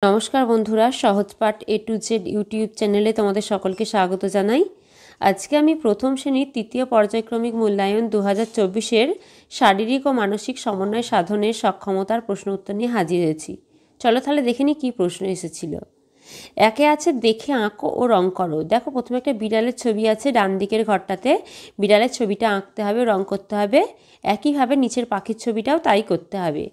নমস্কার বন্ধুরা, সহজপাঠ A to Z YouTube চ্যানেলে তোমাদের সকলকে স্বাগত জানাই। আজকে আমি প্রথম শ্রেণীর তৃতীয় পর্যায়ক্রমিক মূল্যায়ন 2024-এর শারীরিক ও মানসিক সমন্বয় সাধনের সক্ষমতার প্রশ্ন উত্তর নিয়ে হাজির হয়েছি। চলো তাহলে দেখে নিই কী প্রশ্ন এসেছিল। একে আছে দেখে আঁকো ও রং করো। দেখো প্রথমে একটা বিড়ালের ছবি আছে, ডান দিকের ঘরটাতে বিড়ালের ছবিটা আঁকতে হবে, রং করতে হবে। একইভাবে নিচের পাখির ছবিটাও তাই করতে হবে।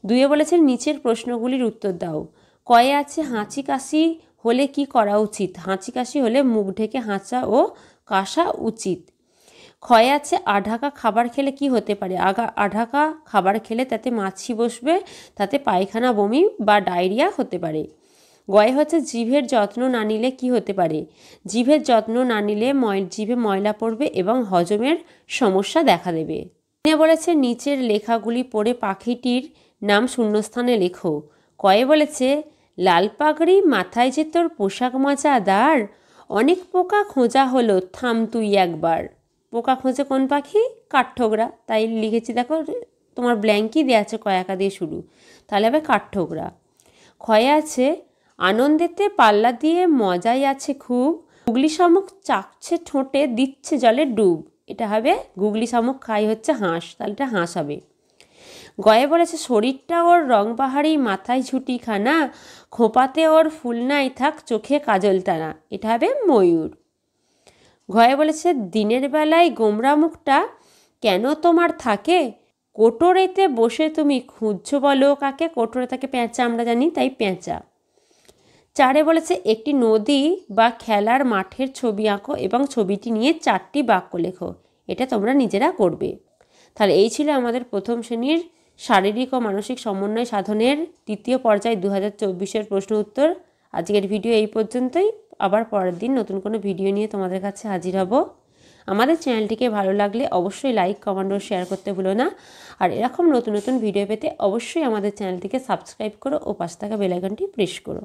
দুয়ে বলেছে নিচের প্রশ্নগুলির উত্তর দাও। কয়ে আছে হাঁচি কাশি হলে কি করা উচিত? হাঁচি কাশি হলে মুখ ঢেকে হাঁচা ও কাশা উচিত। ক্ষয়ে আছে আঢাকা খাবার খেলে কি হতে পারে? আঢাকা খাবার খেলে তাতে মাছি বসবে, তাতে পায়খানা, বমি বা ডায়রিয়া হতে পারে। গয়ে হচ্ছে জিভের যত্ন না নিলে কি হতে পারে? জিভের যত্ন না নিলে জিভে ময়লা পড়বে এবং হজমের সমস্যা দেখা দেবে। বলেছে নিচের লেখাগুলি পড়ে পাখিটির নাম শূন্যস্থানে লেখো। কয়ে বলেছে লাল পাগড়ি মাথায় যে তোর পোশাক মজাদার, অনেক পোকা খোঁজা হলো থাম তুই একবার। পোকা খোঁজে কোন পাখি? কাঠঠোকরা। তাই লিখেছি, দেখো তোমার ব্ল্যাঙ্কই দেওয়া আছে, কয়াকা দিয়ে শুরু, তাহলে হবে কাঠঠোকরা। ক্ষয়ে আছে আনন্দেতে পাল্লা দিয়ে মজাই আছে খুব, গুগলি শামুক চাকছে ঠোঁটে দিচ্ছে জলে ডুব। এটা হবে গুগলি শামুক খাই হচ্ছে হাঁস, তাহলে এটা হাঁস হবে। গয়ে বলেছে শরীরটা ওর রংবাহারি, মাথায় ঝুটি খানা, খোঁপাতে ওর ফুল নাই থাক চোখে কাজল টানা। এটা হবে ময়ূর। ঘয়ে বলেছে দিনের বেলায় গোমরা মুখটা কেন তোমার থাকে, কোটরেতে বসে তুমি খুঁজছো বলো কাকে? কোটরে থাকে পেঁচা, আমরা জানি, তাই পেঁচা। চারে বলেছে একটি নদী বা খেলার মাঠের ছবি আঁকো এবং ছবিটি নিয়ে 4টি বাক্য লেখো। এটা তোমরা নিজেরা করবে। তাহলে এই ছিল আমাদের প্রথম শ্রেণীর শারীরিক ও মানসিক সমন্বয় সাধনের তৃতীয় পর্যায় 2024-এর প্রশ্ন উত্তর। আজকের ভিডিও এই পর্যন্তই। আবার পরের দিন নতুন কোনো ভিডিও নিয়ে তোমাদের কাছে হাজির হব। আমাদের চ্যানেলটিকে ভালো লাগলে অবশ্যই লাইক, কমেন্ট ও শেয়ার করতে ভুলো না। আর এরকম নতুন নতুন ভিডিও পেতে অবশ্যই আমাদের চ্যানেলটিকে সাবস্ক্রাইব করো ও পাশে থাকা বেল আইকনটি প্রেস করো।